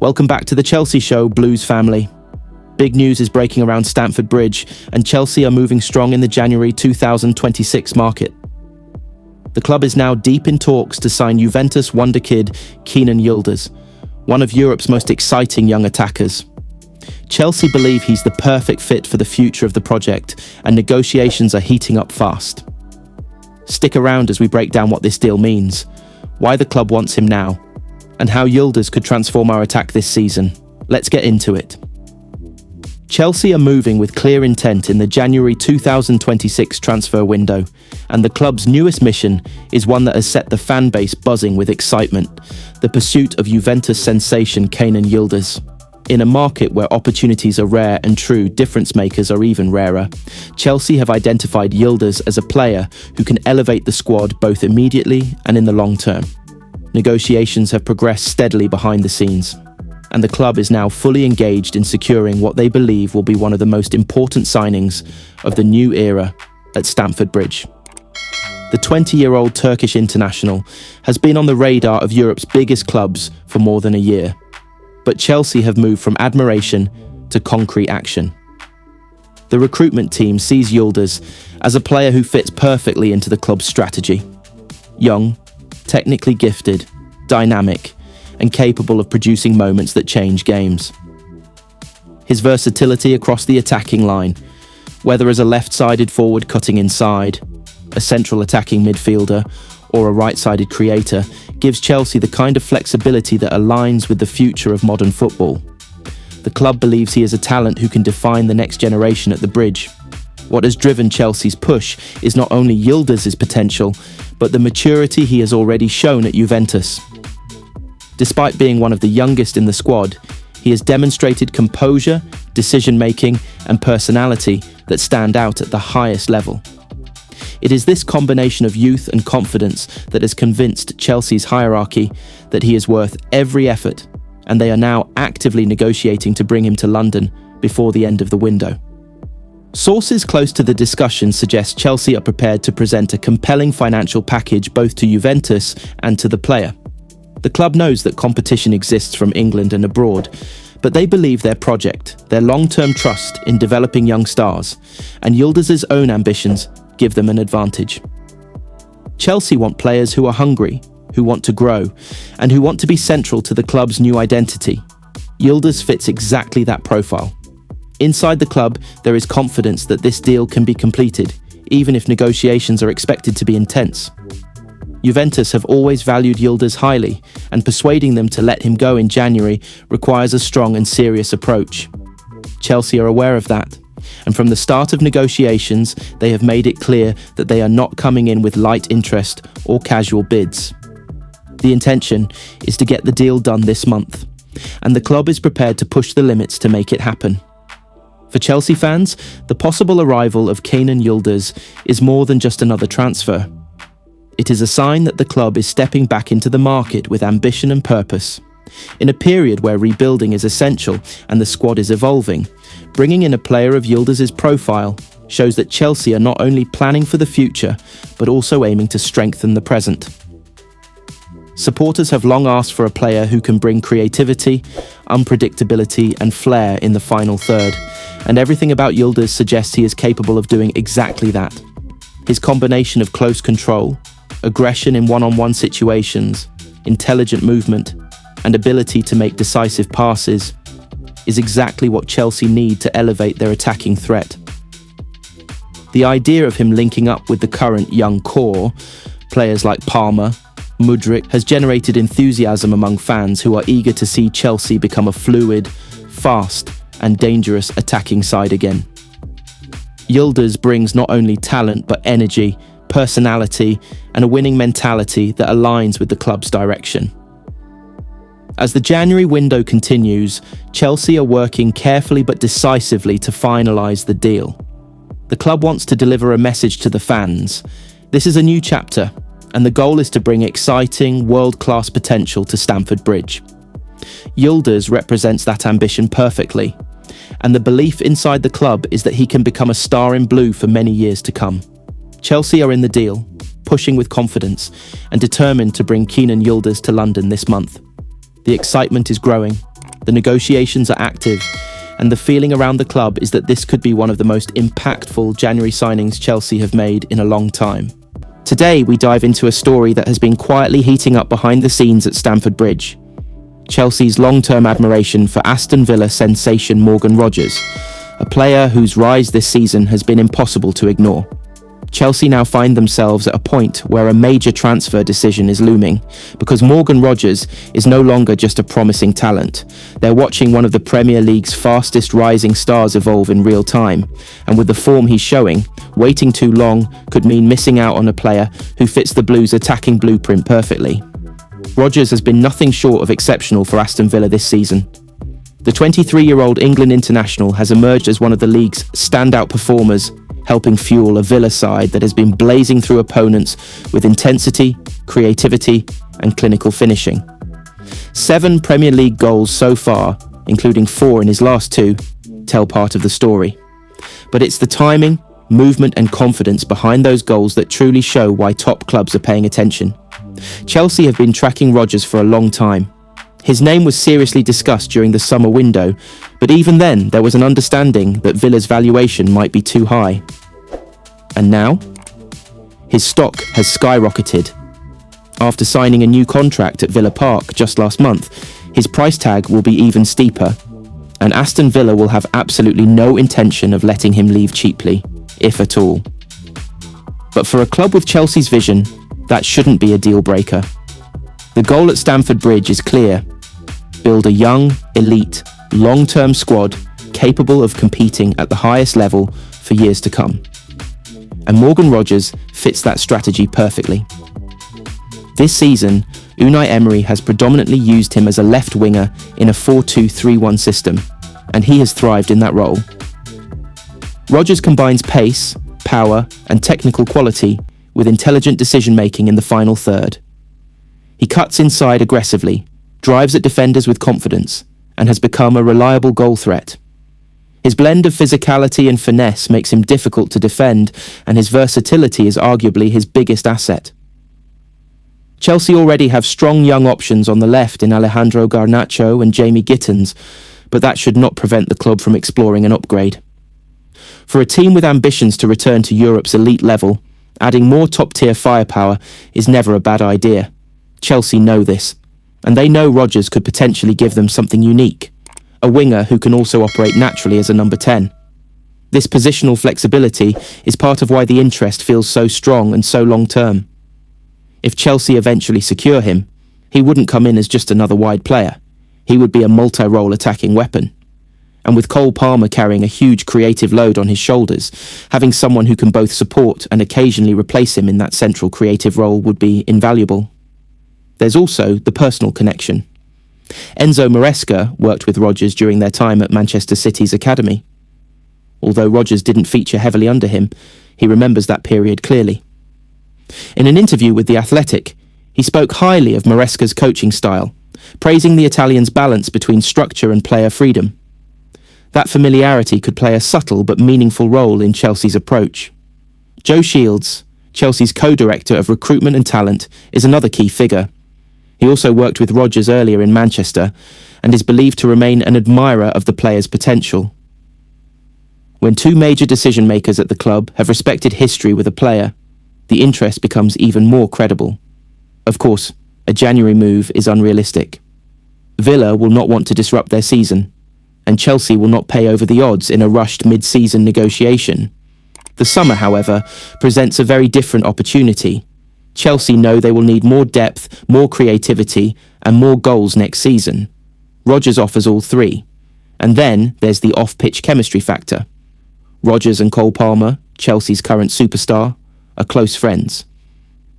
Welcome back to the Chelsea Show, Blues family. Big news is breaking around Stamford Bridge, and Chelsea are moving strong in the January 2026 market. The club is now deep in talks to sign Juventus wonder kid Kenan Yildiz, one of Europe's most exciting young attackers. Chelsea believe he's the perfect fit for the future of the project, and negotiations are heating up fast. Stick around as we break down what this deal means, why the club wants him now, and how Yildiz could transform our attack this season. Let's get into it. Chelsea are moving with clear intent in the January 2026 transfer window, and the club's newest mission is one that has set the fan base buzzing with excitement: the pursuit of Juventus sensation Kenan Yildiz. In a market where opportunities are rare and true difference makers are even rarer, Chelsea have identified Yildiz as a player who can elevate the squad both immediately and in the long term. Negotiations have progressed steadily behind the scenes, and the club is now fully engaged in securing what they believe will be one of the most important signings of the new era at Stamford Bridge. The 20-year-old Turkish international has been on the radar of Europe's biggest clubs for more than a year, but Chelsea have moved from admiration to concrete action. The recruitment team sees Yildiz as a player who fits perfectly into the club's strategy. Young, technically gifted, dynamic, and capable of producing moments that change games. His versatility across the attacking line, whether as a left-sided forward cutting inside, a central attacking midfielder, or a right-sided creator, gives Chelsea the kind of flexibility that aligns with the future of modern football. The club believes he is a talent who can define the next generation at the Bridge. What has driven Chelsea's push is not only Yildiz's potential, but the maturity he has already shown at Juventus. Despite being one of the youngest in the squad, he has demonstrated composure, decision-making, and personality that stand out at the highest level. It is this combination of youth and confidence that has convinced Chelsea's hierarchy that he is worth every effort, and they are now actively negotiating to bring him to London before the end of the window. Sources close to the discussion suggest Chelsea are prepared to present a compelling financial package both to Juventus and to the player. The club knows that competition exists from England and abroad, but they believe their project, their long-term trust in developing young stars, and Yildiz's own ambitions give them an advantage. Chelsea want players who are hungry, who want to grow, and who want to be central to the club's new identity. Yildiz fits exactly that profile. Inside the club, there is confidence that this deal can be completed, even if negotiations are expected to be intense. Juventus have always valued Yildiz highly, and persuading them to let him go in January requires a strong and serious approach. Chelsea are aware of that, and from the start of negotiations, they have made it clear that they are not coming in with light interest or casual bids. The intention is to get the deal done this month, and the club is prepared to push the limits to make it happen. For Chelsea fans, the possible arrival of Kenan Yildiz is more than just another transfer. It is a sign that the club is stepping back into the market with ambition and purpose. In a period where rebuilding is essential and the squad is evolving, bringing in a player of Yildiz's profile shows that Chelsea are not only planning for the future, but also aiming to strengthen the present. Supporters have long asked for a player who can bring creativity, unpredictability, and flair in the final third, and everything about Yildiz suggests he is capable of doing exactly that. His combination of close control, aggression in one-on-one situations, intelligent movement, and ability to make decisive passes is exactly what Chelsea need to elevate their attacking threat. The idea of him linking up with the current young core, players like Palmer, Mudryk, has generated enthusiasm among fans who are eager to see Chelsea become a fluid, fast, and dangerous attacking side again. Yildiz brings not only talent but energy, personality, and a winning mentality that aligns with the club's direction. As the January window continues, Chelsea are working carefully but decisively to finalise the deal. The club wants to deliver a message to the fans. This is a new chapter, and the goal is to bring exciting, world-class potential to Stamford Bridge. Yildiz represents that ambition perfectly, and the belief inside the club is that he can become a star in blue for many years to come. Chelsea are in the deal, pushing with confidence, and determined to bring Kenan Yildiz to London this month. The excitement is growing, The negotiations are active, and the feeling around the club is that this could be one of the most impactful January signings Chelsea have made in a long time. Today, we dive into a story that has been quietly heating up behind the scenes at Stamford Bridge. Chelsea's long-term admiration for Aston Villa sensation Morgan Rogers, a player whose rise this season has been impossible to ignore. Chelsea now find themselves at a point where a major transfer decision is looming, because Morgan Rogers is no longer just a promising talent. They're watching one of the Premier League's fastest rising stars evolve in real time, and with the form he's showing, waiting too long could mean missing out on a player who fits the Blues' attacking blueprint perfectly. Rogers has been nothing short of exceptional for Aston Villa this season. The 23-year-old England international has emerged as one of the league's standout performers, helping fuel a Villa side that has been blazing through opponents with intensity, creativity, and clinical finishing. 7 Premier League goals so far, including 4 in his last 2, tell part of the story. But it's the timing, movement, and confidence behind those goals that truly show why top clubs are paying attention. Chelsea have been tracking Rogers for a long time. His name was seriously discussed during the summer window, but even then there was an understanding that Villa's valuation might be too high. And now? His stock has skyrocketed. After signing a new contract at Villa Park just last month, his price tag will be even steeper, and Aston Villa will have absolutely no intention of letting him leave cheaply, if at all. But for a club with Chelsea's vision, that shouldn't be a deal breaker. The goal at Stamford Bridge is clear: build a young, elite, long-term squad capable of competing at the highest level for years to come. And Morgan Rogers fits that strategy perfectly. This season, Unai Emery has predominantly used him as a left winger in a 4-2-3-1 system, and he has thrived in that role. Rogers combines pace, power, and technical quality with intelligent decision-making in the final third. He cuts inside aggressively, drives at defenders with confidence, and has become a reliable goal threat. His blend of physicality and finesse makes him difficult to defend, and his versatility is arguably his biggest asset. Chelsea already have strong young options on the left in Alejandro Garnacho and Jamie Gittins, but that should not prevent the club from exploring an upgrade. For a team with ambitions to return to Europe's elite level, adding more top-tier firepower is never a bad idea. Chelsea know this, and they know Rogers could potentially give them something unique, a winger who can also operate naturally as a number 10. This positional flexibility is part of why the interest feels so strong and so long-term. If Chelsea eventually secure him, he wouldn't come in as just another wide player. He would be a multi-role attacking weapon. And with Cole Palmer carrying a huge creative load on his shoulders, having someone who can both support and occasionally replace him in that central creative role would be invaluable. There's also the personal connection. Enzo Maresca worked with Rogers during their time at Manchester City's academy. Although Rogers didn't feature heavily under him, he remembers that period clearly. In an interview with The Athletic, he spoke highly of Maresca's coaching style, praising the Italian's balance between structure and player freedom. That familiarity could play a subtle but meaningful role in Chelsea's approach. Joe Shields, Chelsea's co-director of recruitment and talent, is another key figure. He also worked with Rogers earlier in Manchester and is believed to remain an admirer of the player's potential. When 2 major decision-makers at the club have respected history with a player, the interest becomes even more credible. Of course, a January move is unrealistic. Villa will not want to disrupt their season, and Chelsea will not pay over the odds in a rushed mid-season negotiation. The summer, however, presents a very different opportunity. Chelsea know they will need more depth, more creativity, and more goals next season. Rogers offers all 3. And then there's the off-pitch chemistry factor. Rogers and Cole Palmer, Chelsea's current superstar, are close friends.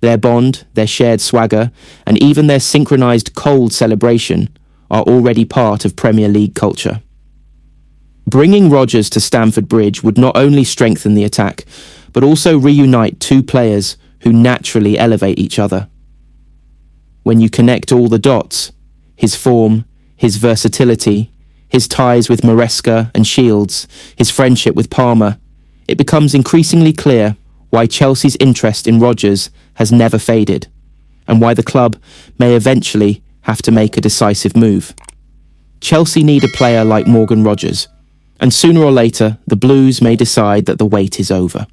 Their bond, their shared swagger, and even their synchronised cold celebration are already part of Premier League culture. Bringing Rogers to Stamford Bridge would not only strengthen the attack, but also reunite 2 players who naturally elevate each other. When you connect all the dots, his form, his versatility, his ties with Maresca and Shields, his friendship with Palmer, it becomes increasingly clear why Chelsea's interest in Rogers has never faded, and why the club may eventually have to make a decisive move. Chelsea need a player like Morgan Rogers, and sooner or later, the Blues may decide that the wait is over.